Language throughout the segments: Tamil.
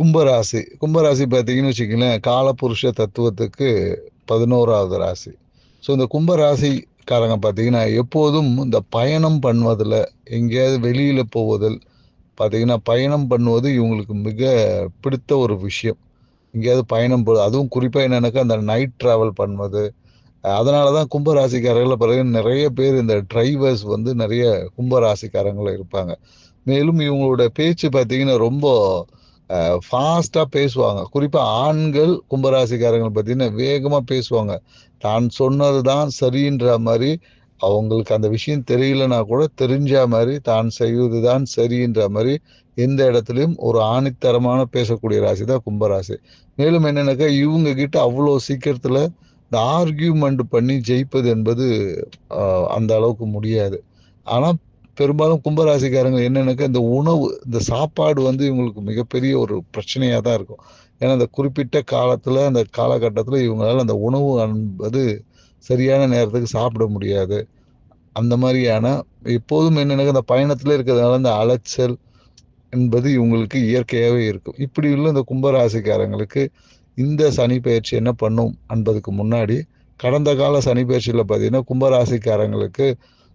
கும்பராசி பார்த்தீங்கன்னு வச்சுக்கங்களேன், காலபுருஷ தத்துவத்துக்கு 11வது ராசி. ஸோ இந்த கும்பராசிக்காரங்க பார்த்தீங்கன்னா, எப்போதும் இந்த பயணம் பண்ணுவதில, எங்கேயாவது வெளியில போவதில் பார்த்தீங்கன்னா, பயணம் பண்ணுவது இவங்களுக்கு மிக பிடித்த ஒரு விஷயம். எங்கேயாவது பயணம் அதுவும் குறிப்பா என்னன்னாக்கா, அந்த நைட் டிராவல் பண்ணுவது. அதனால தான் கும்பராசிக்காரர்கள்ல பாருங்க நெறைய பேர் இந்த டிரைவர்ஸ் வந்து நெறைய கும்பராசிக்காரங்கள இருப்பாங்க. மேலும் இவங்களோட பேச்சு பார்த்தீங்கன்னா, ரொம்ப ஃபாஸ்ட்டா பேசுவாங்க. குறிப்பா ஆண்கள் கும்பராசிக்காரங்க பார்த்தீங்கன்னா, வேகமா பேசுவாங்க. தான் சொன்னது தான் சரின்ற மாரி, அவங்களுக்கு அந்த விஷயம் தெரியலனா கூட தெரிஞ்சா மாரி, தான் செய்வது தான் சரின்ற மாரி, எந்த இடத்துலயும் ஒரு ஆணித்தரமான பேசக்கூடிய ராசி தான் கும்பராசி. மேலும் என்னன்னாக்கா, இவங்க கிட்ட அவ்வளோ சீக்கிரத்தில இந்த ஆர்கியூமெண்ட் பண்ணி ஜெயிப்பது என்பது அ அந்த அளவுக்கு முடியாது. ஆனா, பெரும்பாலும் கும்பராசிக்காரங்க என்னன்னாக்கா, இந்த உணவு, இந்த சாப்பாடு வந்து இவங்களுக்கு மிகப்பெரிய ஒரு பிரச்சனையா தான் இருக்கும். ஏன்னா, அந்த குறிப்பிட்ட காலத்தில, அந்த காலகட்டத்தில இவங்களால அந்த உணவு என்பது சரியான நேரத்துக்கு சாப்பிட முடியாது. அந்த மாரியான எப்போதும் என்னன்னாக்கா, அந்த பயணத்திலே இருக்கிறதுனால அந்த அலைச்சல் என்பது இவங்களுக்கு இயற்கையாவே இருக்கும். இப்படி உள்ள இந்த கும்பராசிக்காரங்களுக்கு இந்த சனி பெயர்ச்சி என்ன பண்ணும் என்பதுக்கு முன்னாடி, கடந்த கால சனி பெயர்ச்சியில பார்த்தீங்கன்னா, கும்பராசிக்காரங்களுக்கு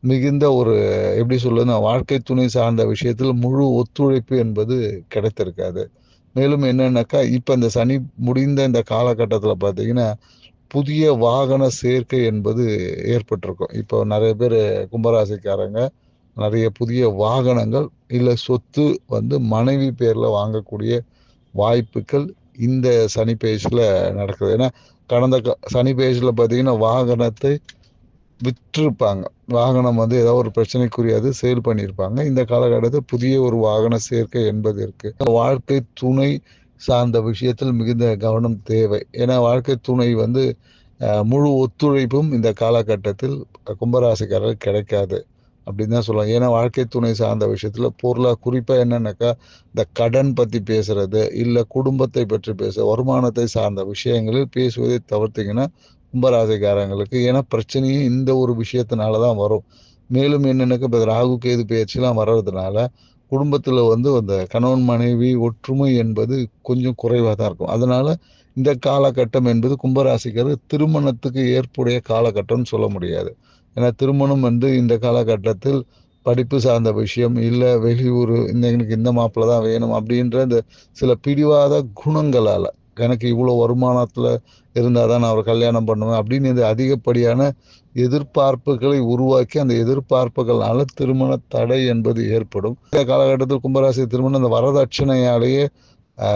மிகுந்த ஒரு எப்படி சொல்றதுன்னா, வாழ்க்கை துணை சார்ந்த விஷயத்தில் முழு ஒத்துழைப்பு என்பது கிடைத்திருக்காது. மேலும் என்னன்னாக்கா, இப்ப இந்த சனி முடிந்த இந்த காலகட்டத்தில பார்த்தீங்கன்னா, புதிய வாகன சேர்க்கை என்பது ஏற்பட்டிருக்கும். இப்போ நெறைய பேரு கும்பராசிக்காரங்க நெறைய புதிய வாகனங்கள், இல்ல சொத்து வந்து மனைவி பேர்ல வாங்கக்கூடிய வாய்ப்புகள் இந்த சனி பெயர்ச்சியில நடக்குது. ஏன்னா, கடந்த சனி பெயர்ச்சியில பார்த்தீங்கன்னா, வாகனத்தை விற்றிருப்பாங்க. வாகனம் வந்து ஏதோ ஒரு பிரச்சனைக்குரியது சேல் பண்ணியிருப்பாங்க. இந்த காலகட்டத்தில் புதிய ஒரு வாகன சேர்க்கை என்பது இருக்கு. வாழ்க்கை துணை சார்ந்த விஷயத்தில் மிகுந்த கவனம் தேவை. ஏன்னா, வாழ்க்கை துணை வந்து முழு ஒத்துழைப்பும் இந்த காலகட்டத்தில் கும்பராசிக்காரருக்கு கிடைக்காது. அப்படின்னு தான் சொல்லலாம். ஏன்னா, வாழ்க்கை துணை சார்ந்த விஷயத்தில குறிப்பா என்னன்னாக்கா, இந்த கடன் பத்தி பேசுறது, இல்ல குடும்பத்தை பற்றி வருமானத்தை சார்ந்த விஷயங்களில் பேசுவதை தவிர்த்தீங்கன்னா, கும்பராசிக்காரங்களுக்கு ஏன்னா பிரச்சனையே இந்த ஒரு விஷயத்தினால தான் வரும். மேலும் என்னன்னாக்கா, இப்ப ராகு, கேது பெயர்ச்சிலாம் வர்றதுனால, குடும்பத்தில வந்து அந்த கணவன், மனைவி ஒற்றுமை என்பது கொஞ்சம் குறைவா தான் இருக்கும். அதனால இந்த காலகட்டம் என்பது கும்பராசிக்காரர் திருமணத்துக்கு ஏற்புடைய காலகட்டம்னு சொல்ல முடியாது. ஏன்னா திருமணம் வந்து இந்த காலகட்டத்தில் படிப்பு சார்ந்த விஷயம், இல்ல வெளியூரு, எனக்கு இந்த மாப்பிள தான் வேணும் அப்படின்ற இந்த சில பிடிவாத குணங்களால, எனக்கு இவ்வளோ வருமானத்தில இருந்தா தான் நான் அவர கல்யாணம் பண்ணுவேன் அப்படின்னு இந்த அதிகப்படியான எதிர்பார்ப்புகளை உருவாக்கி, அந்த எதிர்பார்ப்புகள்னால திருமண தடை என்பது ஏற்படும். இந்த காலகட்டத்தில் கும்பராசி திருமணம் இந்த வரதட்சணையாலேயே ஆ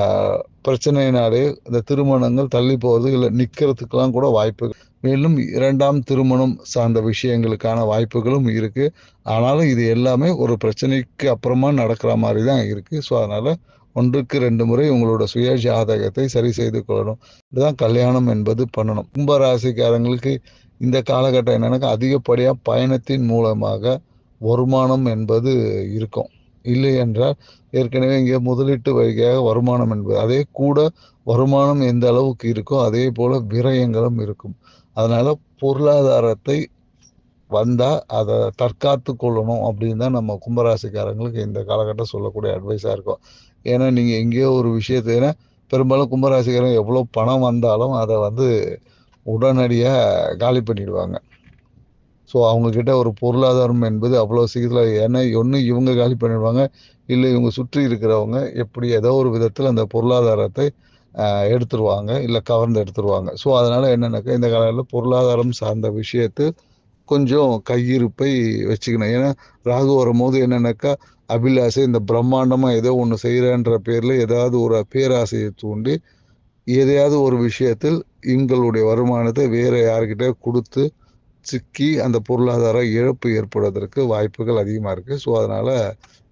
பிரச்சனையினாலே இந்த திருமணங்கள் தள்ளி போவது, இல்ல நிக்கிறதுக்கெல்லாம் கூட வாய்ப்பு. மேலும் 2ஆம் திருமணம் சார்ந்த விஷயங்களுக்கான வாய்ப்புகளும் இருக்கு. ஆனாலும் இது எல்லாமே ஒரு பிரச்சனைக்கு அப்புறமா நடக்கிற மாரி தான் இருக்கு. ஸோ, அதனால 1க்கு 2 முறை உங்களோட சுய ஜாதகத்தை சரி செய்து கொள்ளணும். இதுதான் கல்யாணம் என்பது பண்ணணும். கும்ப ராசிக்காரங்களுக்கு இந்த காலகட்டம் என்னன்னாக்கா, அதிகப்படியா பயணத்தின் மூலமாக வருமானம் என்பது இருக்கும். இல்லை என்றால் ஏற்கனவே இங்கே முதலீட்டு வகையாக வருமானம் என்பது அதே கூட வருமானம் எந்த அளவுக்கு இருக்கோ, அதே போல விரயங்களும் இருக்கும். அதனால பொருளாதாரத்தை வந்தா அத தற்காத்து கொள்ளணும் அப்படின்னு தான் நம்ம கும்பராசிக்காரங்களுக்கு இந்த காலகட்டம் சொல்லக்கூடிய அட்வைஸா இருக்கும். ஏன்னா, நீங்க எங்கேயோ ஒரு விஷயத்த ஏன்னா பெரும்பாலும் கும்பராசிக்காரங்க எவ்வளோ பணம் வந்தாலும் அத வந்து உடனடியா காலி பண்ணிடுவாங்க. ஸோ, அவங்க கிட்ட ஒரு பொருளாதாரம் என்பது அவ்வளோ சீக்கிரத்தில ஏன்னா ஒண்ணு இவங்க காலி பண்ணிடுவாங்க. இல்ல இவங்க சுற்றி இருக்கிறவங்க எப்படி ஏதோ ஒரு விதத்தில அந்த பொருளாதாரத்தை எடுத்துருவாங்க. இல்ல கவர்ந்து எடுத்துருவாங்க. ஸோ, அதனால என்னன்னாக்கா, இந்த காலத்தில பொருளாதாரம் சார்ந்த விஷயத்தில் கொஞ்சம் கையிருப்பை வச்சுக்கணும். ஏன்னா, ராகு வரும்போது என்னன்னாக்கா, அபிலாஷை இந்த பிரம்மாண்டமா ஏதோ ஒண்ணு செய்றேன்ற பேர்ல ஏதாவது ஒரு பேராசையை தூண்டி, எதையாவது ஒரு விஷயத்தில் எங்களுடைய வருமானத்தை வேற யார்கிட்டயோ குடுத்து சிக்கி அந்த பொருளாதார இழப்பு ஏற்படுவதற்கு வாய்ப்புகள் அதிகமா இருக்கு. ஸோ, அதனால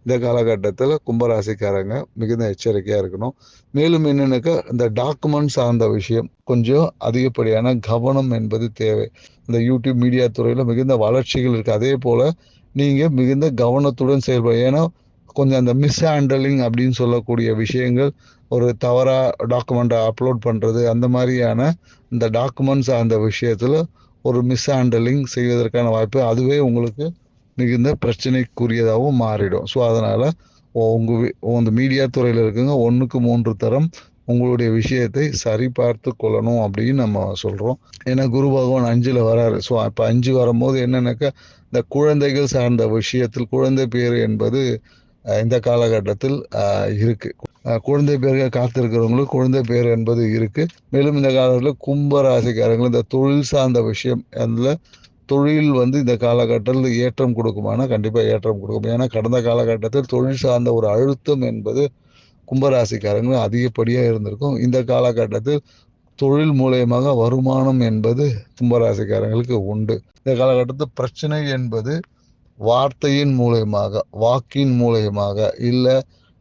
இந்த காலகட்டத்தில கும்பராசிக்காரங்க மிகுந்த எச்சரிக்கையா இருக்கணும். மேலும் என்னன்னாக்கா, இந்த டாக்குமெண்ட் சார்ந்த விஷயம் கொஞ்சம் அதிகப்படியான கவனம் என்பது தேவை. இந்த யூடியூப் மீடியா துறையில மிகுந்த வளர்ச்சிகள் இருக்கு. அதேபோல நீங்க மிகுந்த கவனத்துடன் ஏன்னா, கொஞ்சம் அந்த மிஸ் ஹேண்டலிங் அப்படின்னு சொல்லக்கூடிய விஷயங்கள், ஒரு தவறா டாக்குமெண்ட்ட அப்லோட் பண்றது, அந்த மாரியான இந்த டாக்குமெண்ட்ஸ் சார்ந்த விஷயத்தில ஒரு மிஸ் ஹேண்டலிங் செய்வதற்கான வாய்ப்பு, அதுவே உங்களுக்கு மிகுந்த பிரச்சனைக்குரியதாகவும் மாறிடும். ஸோ, அதனால உங்க மீடியா துறையில் இருக்குங்க 1க்கு 3 தரம் உங்களுடைய விஷயத்தை சரிபார்த்து கொள்ளணும் அப்படின்னு நம்ம சொல்கிறோம். ஏன்னா குரு பகவான் 5ல் வராரு. ஸோ அப்போ 5 வரும்போது என்னன்னாக்கா இந்த குழந்தைகள் சார்ந்த விஷயத்தில் குழந்தை பேர் என்பது இந்த காலகட்டத்தில் இருக்கு. குழந்தை பேர்கள் காத்திருக்கிறவங்களுக்கு குழந்தை பேர் என்பது இருக்கு. மேலும் இந்த காலத்தில் கும்ப ராசிக்காரங்கள் இந்த தொழில் சார்ந்த விஷயம் அதில் தொழில் இந்த காலகட்டத்தில் ஏற்றம் கொடுக்குமானா கண்டிப்பாக ஏற்றம் கொடுக்கும். ஏன்னா கடந்த காலகட்டத்தில் தொழில் சார்ந்த ஒரு அழுத்தம் என்பது கும்பராசிக்காரங்க அதிகப்படியாக இருந்திருக்கும். இந்த காலகட்டத்தில் தொழில் மூலயமாக வருமானம் என்பது கும்பராசிக்காரங்களுக்கு உண்டு. இந்த காலகட்டத்தில் பிரச்சனை என்பது வார்த்தையின் மூலயமாக, வாக்கின் மூலயமாக, இல்லை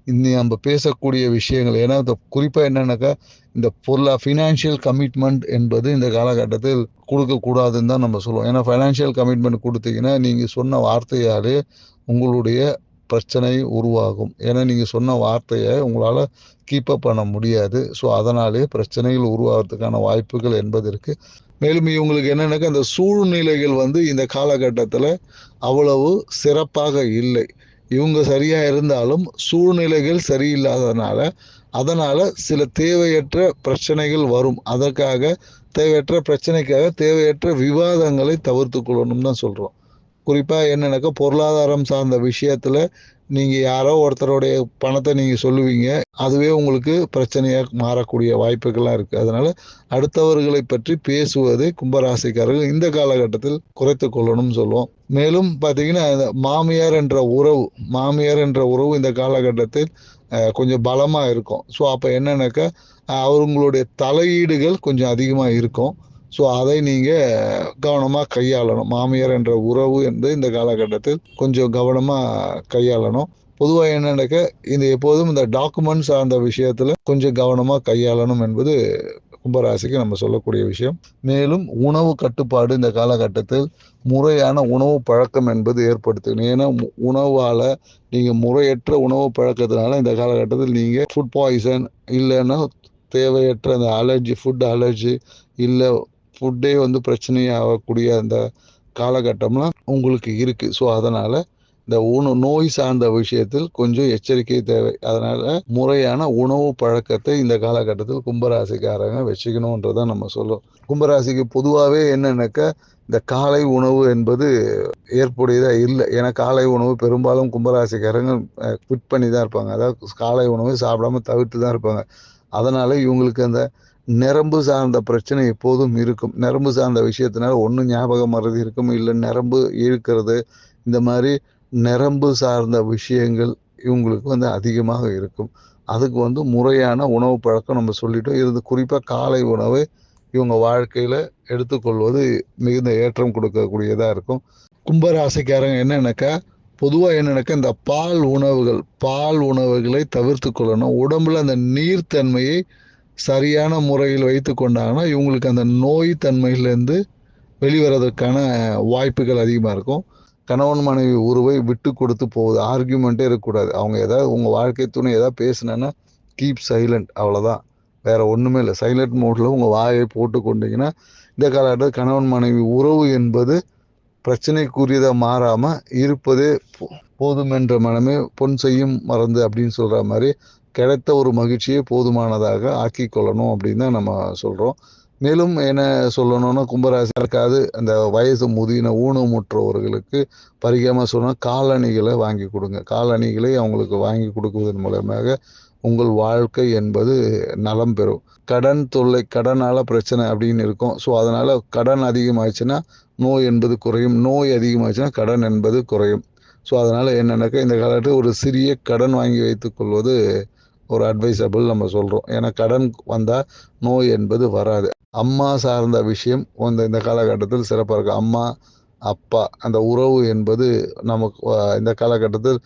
நம்ம பேசக்கூடிய விஷயங்கள். ஏன்னா குறிப்பாக என்னன்னாக்கா இந்த ஃபினான்ஷியல் கமிட்மெண்ட் என்பது இந்த காலகட்டத்தில் கொடுக்கக்கூடாதுன்னு தான் நம்ம சொல்லுவோம். ஏன்னா ஃபைனான்ஷியல் கமிட்மெண்ட் கொடுத்தீங்கன்னா நீங்கள் சொன்ன வார்த்தையாலே உங்களுடைய பிரச்சனை உருவாகும். ஏன்னா நீங்கள் சொன்ன வார்த்தையை உங்களால் கீப்பப் பண்ண முடியாது. ஸோ அதனாலே பிரச்சனைகள் உருவாகிறதுக்கான வாய்ப்புகள் என்பது இருக்குது. மேலும் இவங்களுக்கு என்னன்னாக்கா அந்த சூழ்நிலைகள் இந்த காலகட்டத்தில் அவ்வளவு சிறப்பாக இல்லை. இவங்க சரியாக இருந்தாலும் சூழ்நிலைகள் அதனால் சில தேவையற்ற பிரச்சனைகள் வரும். தேவையற்ற பிரச்சனைக்காக தேவையற்ற விவாதங்களை தவிர்த்து கொள்ளணும் தான் சொல்கிறோம். குறிப்பாக என்னன்னாக்கா பொருளாதாரம் சார்ந்த விஷயத்தில் நீங்கள் யாரோ ஒருத்தருடைய பணத்தை நீங்கள் சொல்லுவீங்க, அதுவே உங்களுக்கு பிரச்சனையாக மாறக்கூடிய வாய்ப்புகள்லாம் இருக்குது. அதனால் அடுத்தவர்களை பற்றி பேசுவதை கும்பராசிக்காரர்கள் இந்த காலகட்டத்தில் குறைத்து கொள்ளணும்னு சொல்லுவோம். மேலும் பார்த்தீங்கன்னா மாமியார் என்ற உறவு இந்த காலகட்டத்தில் கொஞ்சம் பலமாக இருக்கும். ஸோ அப்போ என்னன்னாக்கா அவங்களுடைய தலையீடுகள் கொஞ்சம் அதிகமாக இருக்கும். ஸோ அதை நீங்கள் கவனமாக கையாளணும். மாமியார் என்ற உறவு இந்த காலகட்டத்தில் கொஞ்சம் கவனமாக கையாளணும். பொதுவாக என்னன்னாக்கா எப்போதும் இந்த டாக்குமெண்ட் சார்ந்த விஷயத்தில் கொஞ்சம் கவனமாக கையாளணும் என்பது கும்பராசிக்கு நம்ம சொல்லக்கூடிய விஷயம். மேலும் உணவு கட்டுப்பாடு இந்த காலகட்டத்தில் முறையான உணவு பழக்கம் என்பது ஏற்படுத்தணும். ஏன்னா உணவால் நீங்கள் முறையற்ற உணவு பழக்கத்தினால இந்த காலகட்டத்தில் நீங்கள் ஃபுட் பாய்சன் இல்லைன்னா தேவையற்ற அந்த ஃபுட் அலர்ஜி இல்லை ஃபுட்டே பிரச்சனையாகக்கூடிய அந்த காலகட்டம்லாம் உங்களுக்கு இருக்குது. ஸோ அதனால் இந்த நோய் சார்ந்த விஷயத்தில் கொஞ்சம் எச்சரிக்கை தேவை. அதனால் முறையான உணவு பழக்கத்தை இந்த காலகட்டத்தில் கும்பராசிக்காரங்க வச்சுக்கணுன்றதான் நம்ம சொல்லுவோம். கும்பராசிக்கு பொதுவாகவே என்னன்னாக்கா இந்த காலை உணவு என்பது ஏற்புடையதாக இல்லை. ஏன்னா காலை உணவு பெரும்பாலும் கும்பராசிக்காரங்க குவிட் பண்ணி தான் இருப்பாங்க. அதாவது காலை உணவு சாப்பிடாம தவிர்த்து தான் இருப்பாங்க. அதனால் இவங்களுக்கு அந்த நரம்பு சார்ந்த பிரச்சனை எப்போதும் இருக்கும். நரம்பு சார்ந்த விஷயத்தினால ஒன்று ஞாபக மறதி இருக்கும், இல்லை நரம்பு இழுக்கிறது, இந்த மாதிரி நரம்பு சார்ந்த விஷயங்கள் இவங்களுக்கு அதிகமாக இருக்கும். அதுக்கு முறையான உணவு பழக்கம் நம்ம சொல்லிட்டோம். குறிப்பாக காலை உணவை இவங்க வாழ்க்கையில் எடுத்துக்கொள்வது மிகுந்த ஏற்றம் கொடுக்கக்கூடியதாக இருக்கும். கும்பராசிக்காரங்க பொதுவாக இந்த பால் உணவுகளை தவிர்த்து கொள்ளணும். உடம்புல அந்த நீர்த்தன்மையை சரியான முறையில் வைத்து கொண்டாங்கன்னா இவங்களுக்கு அந்த நோய் தன்மையிலேருந்து வெளிவரதுக்கான வாய்ப்புகள் அதிகமாக இருக்கும். கணவன் மனைவி உறவை விட்டு கொடுத்து போகுது, ஆர்கியூமெண்ட்டே இருக்கக்கூடாது. அவங்க உங்கள் வாழ்க்கை துணை ஏதாவது பேசுனேன்னா கீப் சைலண்ட், அவ்வளோதான், வேறு ஒன்றுமே இல்லை. சைலண்ட் மோடில் உங்கள் வாயை போட்டு கொண்டீங்கன்னா இந்த காலகட்டத்தில் கணவன் மனைவி உறவு என்பது பிரச்சனைக்குரியதாக மாறாமல் இருப்பதே போதுமென்ற மனமே பொன் செய்யும் மறந்து அப்படின்னு சொல்கிற மாதிரி கிடைத்த ஒரு மகிழ்ச்சியை போதுமானதாக ஆக்கி கொள்ளணும் அப்படின்னு தான் நம்ம சொல்கிறோம். மேலும் என்ன சொல்லணும்னா கும்பராசி இருக்காது அந்த வயசு முதின ஊனமுற்றவர்களுக்கு பரிகாமல் சொன்னால் காலணிகளை வாங்கி கொடுங்க. காலணிகளை அவங்களுக்கு வாங்கி கொடுக்குவதன் மூலமாக உங்கள் வாழ்க்கை என்பது நலம் பெறும். கடன் தொல்லை, கடனால் பிரச்சனை அப்படின்னு இருக்கும். ஸோ அதனால் கடன் அதிகமாகிடுச்சுன்னா நோய் என்பது குறையும், நோய் அதிகமாகிடுச்சுன்னா கடன் என்பது குறையும். ஸோ அதனால் என்னென்னாக்கா இந்த காலத்தில் ஒரு சிறிய கடன் வாங்கி வைத்துக்கொள்வது ஒரு அட்வைசபிள் நம்ம சொல்கிறோம். ஏன்னா கடன் வந்தால் நோய் என்பது வராது. அம்மா சார்ந்த விஷயம் இந்த காலகட்டத்தில் சிறப்பாக இருக்கும். அம்மா அப்பா அந்த உறவு என்பது நமக்கு இந்த காலகட்டத்தில்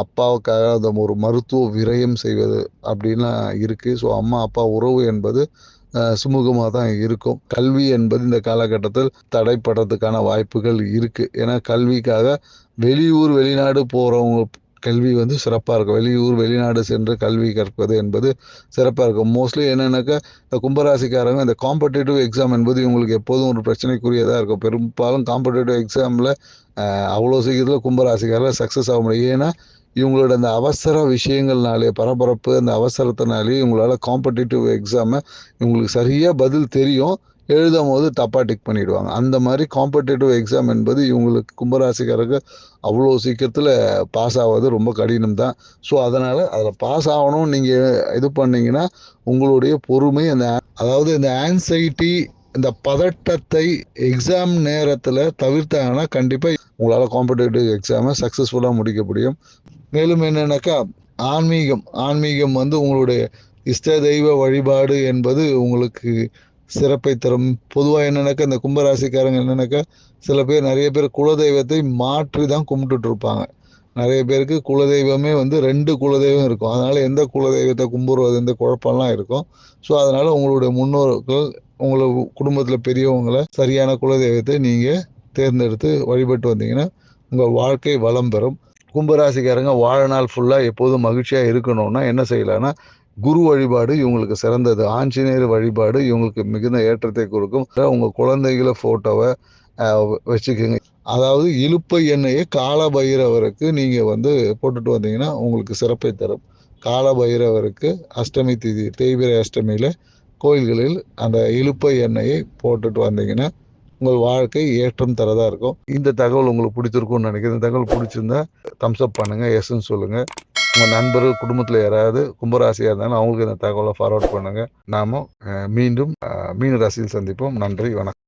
அப்பாவுக்காக அந்த ஒரு மருத்துவ விரயம் செய்வது அப்படின்லாம் இருக்குது. ஸோ அம்மா அப்பா உறவு என்பது சுமூகமாக தான் இருக்கும். கல்வி என்பது இந்த காலகட்டத்தில் தடைப்படுறதுக்கான வாய்ப்புகள் இருக்குது. ஏன்னா கல்விக்காக வெளிநாடு போகிறவங்க கல்வி வந்து சிறப்பாக இருக்கும். வெளியூர் வெளிநாடு சென்று கல்வி கற்பது என்பது சிறப்பாக இருக்கும். மோஸ்ட்லி என்னென்னாக்கா இந்த கும்பராசிக்காரங்க இந்த காம்படிட்டிவ் எக்ஸாம் என்பது இவங்களுக்கு எப்போதும் ஒரு பிரச்சனைக்குரியதாக இருக்கும். பெரும்பாலும் காம்படிட்டிவ் எக்ஸாமில் அவ்வளோ சீக்கிரத்தில் கும்பராசிக்காரர் சக்ஸஸ் ஆக முடியும். ஏன்னா இவங்களோட அந்த அவசர விஷயங்கள்னாலே, பரபரப்பு, அந்த அவசரத்தினாலே இவங்களால காம்படிட்டிவ் எக்ஸாமை இவங்களுக்கு சரியாக பதில் தெரியும், எழுதும் போது தப்பாக டிக் பண்ணிவிடுவாங்க. அந்த மாதிரி காம்படிட்டிவ் எக்ஸாம் என்பது இவங்களுக்கு கும்பராசிக்காரருக்கு அவ்வளோ சீக்கிரத்தில் பாஸ் ஆவது ரொம்ப கடினம் தான். ஸோ அதனால் அதில் பாஸ் ஆகணும்னு நீங்கள் இது பண்ணிங்கன்னா உங்களுடைய பொறுமை அதாவது இந்த ஆன்சைட்டி, இந்த பதட்டத்தை எக்ஸாம் நேரத்தில் தவிர்த்தாங்கன்னா கண்டிப்பாக உங்களால் காம்படிட்டிவ் எக்ஸாமை சக்ஸஸ்ஃபுல்லாக முடிக்க முடியும். மேலும் என்னென்னாக்கா ஆன்மீகம் வந்து உங்களுடைய இஷ்ட தெய்வ வழிபாடு என்பது உங்களுக்கு சிறப்பை தரும். பொதுவாக என்னென்னாக்கா இந்த கும்பராசிக்காரங்க என்னென்னாக்கா நிறைய பேர் குலதெய்வத்தை மாற்றி தான் கும்பிட்டுட்டு இருப்பாங்க. நிறைய பேருக்கு குலதெய்வமே வந்து 2 குலதெய்வம் இருக்கும். அதனால் எந்த குலதெய்வத்தை கும்பிடுவது இந்த குழப்பம்லாம் இருக்கும். ஸோ அதனால் உங்களுடைய முன்னோர்கள், உங்களை குடும்பத்தில் பெரியவங்களை சரியான குலதெய்வத்தை நீங்கள் தேர்ந்தெடுத்து வழிபட்டு வந்தீங்கன்னா உங்கள் வாழ்க்கை வளம் பெறும். கும்பராசிக்காரங்க வாழ்நாள் ஃபுல்லாக எப்போதும் மகிழ்ச்சியாக இருக்கணும்னா என்ன செய்யலாம்னா, குரு வழிபாடு இவங்களுக்கு சிறந்தது. ஆஞ்சநேயர் வழிபாடு இவங்களுக்கு மிகுந்த ஏற்றத்தை கொடுக்கும். உங்கள் குழந்தைகளை ஃபோட்டோவை வச்சுக்கோங்க. அதாவது இலுப்பை எண்ணெயை கால பைரவருக்கு நீங்கள் வந்து போட்டுட்டு வந்தீங்கன்னா உங்களுக்கு சிறப்பை தரும். கால பைரவருக்கு அஷ்டமி திதி, தேய்பிறை அஷ்டமியில் கோயில்களில் அந்த இலுப்பை எண்ணெயை போட்டுட்டு வந்தீங்கன்னா உங்கள் வாழ்க்கை ஏற்றம் தரதாக இருக்கும். இந்த தகவல் உங்களுக்கு பிடிச்சிருக்கும்னு நினைக்கிறேன். இந்த தகவல் பிடிச்சிருந்தா தம்ஸ் அப் பண்ணுங்கள், எஸ்ன்னு சொல்லுங்கள். உங்கள் நண்பர்கள், குடும்பத்தில் யாராவது கும்பராசியாக இருந்தாலும் அவங்களுக்கு இந்த தகவலை ஃபார்வர்ட் பண்ணுங்கள். நாம் மீண்டும் மீன ராசியில் சந்திப்போம். நன்றி, வணக்கம்.